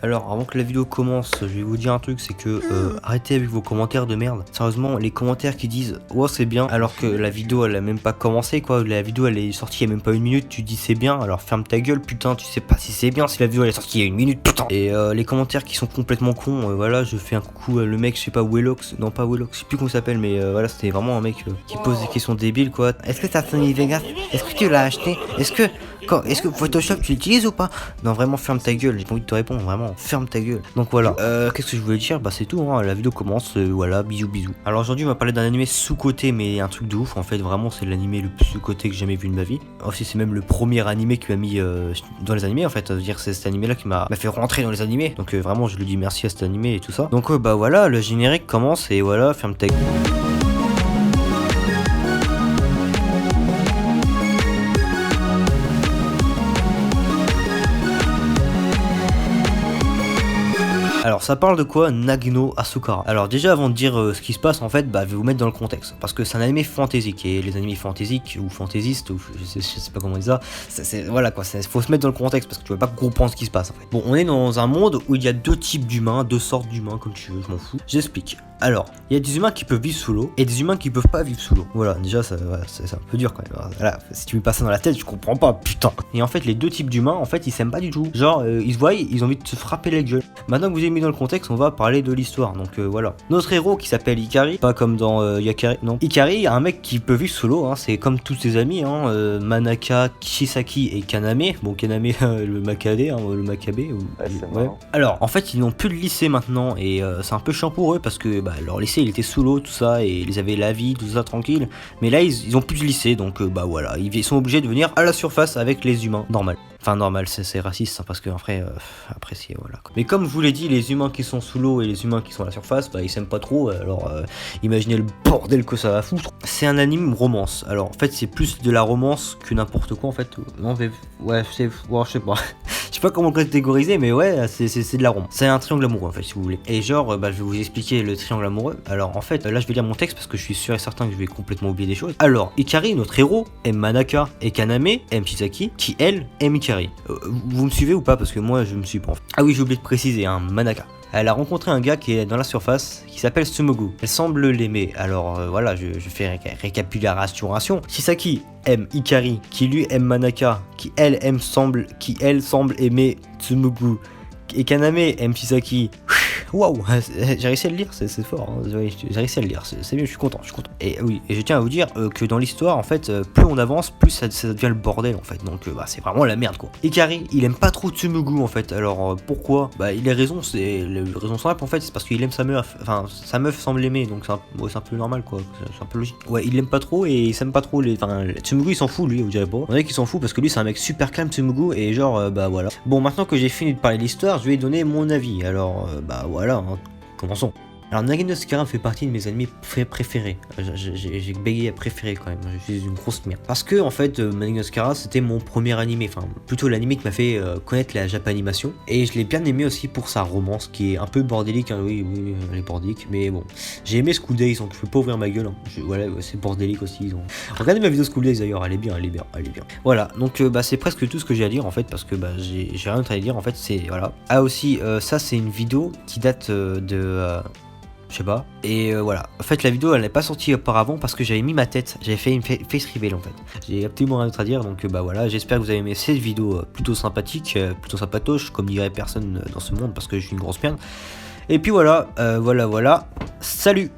Alors avant que la vidéo commence, je vais vous dire un truc, c'est que arrêtez avec vos commentaires de merde. Sérieusement, les commentaires qui disent ouais c'est bien alors que la vidéo elle a même pas commencé quoi, la vidéo elle est sortie il y a même pas une minute, tu dis c'est bien, alors ferme ta gueule putain, tu sais pas si c'est bien si la vidéo elle est sortie il y a une minute putain. Et les commentaires qui sont complètement cons, voilà, je fais un coucou le mec, je sais pas Wellox, non pas Wellox, je sais plus comment il s'appelle, mais voilà, c'était vraiment un mec qui pose des questions débiles quoi. Est-ce que t'as Sony Vegas? Est-ce que tu l'as acheté? Est-ce que Photoshop tu l'utilises ou pas? Non vraiment ferme ta gueule, j'ai pas envie de te répondre, vraiment ferme ta gueule. Donc voilà, qu'est-ce que je voulais dire? Bah c'est tout, hein. La vidéo commence, voilà, bisous bisous. Alors aujourd'hui on va parler d'un animé sous-côté mais un truc de ouf en fait, vraiment c'est l'animé le plus sous-côté que j'ai jamais vu de ma vie. Aussi c'est même le premier animé qui m'a mis dans les animés en fait, c'est-à-dire c'est cet animé là qui m'a fait rentrer dans les animés. Donc vraiment je lui dis merci à cet animé et tout ça. Donc bah voilà, le générique commence et voilà, ferme ta gueule. Alors ça parle de quoi? Nagino Asukara. Alors déjà avant de dire ce qui se passe en fait, bah je vais vous mettre dans le contexte. Parce que c'est un anime fantaisique et les animés fantaisiques ou fantaisistes, ou je sais pas comment on dit ça, voilà quoi, faut se mettre dans le contexte parce que tu vas pas comprendre ce qui se passe en fait. Bon, on est dans un monde où il y a deux types d'humains, deux sortes d'humains comme tu veux, je m'en fous. J'explique. Alors, il y a des humains qui peuvent vivre sous l'eau et des humains qui peuvent pas vivre sous l'eau. Voilà, déjà c'est un peu dur quand même. Voilà, si tu mets pas ça dans la tête, je comprends pas, putain. Et en fait, les deux types d'humains, en fait, ils s'aiment pas du tout. Genre, ils se voient, ils ont envie de se frapper la gueule. Maintenant que vous avez mis dans le contexte, on va parler de l'histoire. Donc voilà. Notre héros qui s'appelle Ikari, pas comme dans Yakari, non. Ikari, un mec qui peut vivre sous l'eau, hein, c'est comme tous ses amis, hein, Manaka, Kishisaki et Kaname. Bon, Kaname, le Makabe, hein, le Makabe. Ouais. Alors, en fait, ils n'ont plus de lycée maintenant et c'est un peu chiant pour eux parce que bah, leur lycée il était sous l'eau, tout ça, et ils avaient la vie, tout ça tranquille. Mais là, ils ont plus de lycée, donc bah voilà, ils sont obligés de venir à la surface avec les humains, normal. Enfin normal, c'est raciste hein, parce que après c'est voilà quoi. Mais comme je vous l'ai dit, les humains qui sont sous l'eau et les humains qui sont à la surface, bah ils s'aiment pas trop. Alors imaginez le bordel que ça va foutre. C'est un anime romance. Alors en fait c'est plus de la romance que n'importe quoi en fait. Non mais ouais je sais pas. Je sais pas comment le catégoriser, mais ouais, c'est de la romance. C'est un triangle amoureux en fait, si vous voulez. Et genre, bah, je vais vous expliquer le triangle amoureux. Alors en fait, là je vais lire mon texte parce que je suis sûr et certain que je vais complètement oublier des choses. Alors, Ikari, notre héros, aime Manaka et Kaname aime Chisaki, qui elle aime Ikari. Vous me suivez ou pas? Parce que moi je me suis pas en fait. Ah oui, j'ai oublié de préciser, hein, Manaka. Elle a rencontré un gars qui est dans la surface, qui s'appelle Sumogu. Elle semble l'aimer, alors voilà, je fais récapitulation. Chisaki aime Ikari, qui lui aime Manaka, qui elle semble aimer Tsumugu. Et Kaname aime Chisaki. Waouh, j'ai réussi à le lire, c'est fort, hein. J'ai réussi à le lire, c'est bien, je suis content. Et oui, et je tiens à vous dire que dans l'histoire, en fait, plus on avance, plus ça devient le bordel, en fait, donc bah, c'est vraiment la merde, quoi. Ikari, il aime pas trop Tsumugu, en fait, alors pourquoi? Bah, il a raison, c'est la raison simple, en fait, c'est parce qu'il aime sa meuf, enfin, sa meuf semble l'aimer, donc c'est un peu normal, quoi, c'est un peu logique. Ouais, il l'aime pas trop et il s'aime pas trop, Tsumugu, il s'en fout, lui, vous direz pas. On dirait qu'il s'en fout parce que lui, c'est un mec super calme, Tsumugu, et genre, bah voilà. Bon, maintenant que j'ai fini de parler de l'histoire, je vais donner mon avis, alors, bah voilà, hein, commençons. Alors Nagino Asukara fait partie de mes animés préférés. J'ai bégayé à préférer quand même, je suis une grosse merde. Parce que en fait, Nagino Asukara c'était mon premier animé, enfin plutôt l'animé qui m'a fait connaître la Japanimation. Et je l'ai bien aimé aussi pour sa romance qui est un peu bordélique, hein. Oui, elle est bordélique, mais bon. J'ai aimé School Days, donc je peux pas ouvrir ma gueule, hein. Voilà, c'est bordélique aussi. Regardez ma vidéo School Days d'ailleurs, elle est bien. Voilà, donc bah c'est presque tout ce que j'ai à dire en fait, parce que bah j'ai rien d'autre à dire en fait, c'est voilà. Ah aussi, ça c'est une vidéo qui date je sais pas. Et voilà. En fait, la vidéo, elle n'est pas sortie auparavant parce que j'avais mis ma tête. J'avais fait une face reveal en fait. J'ai absolument rien d'autre à dire. Donc, bah voilà. J'espère que vous avez aimé cette vidéo plutôt sympathique, plutôt sympatoche, comme dirait personne dans ce monde parce que je suis une grosse merde. Et puis voilà. Voilà. Salut!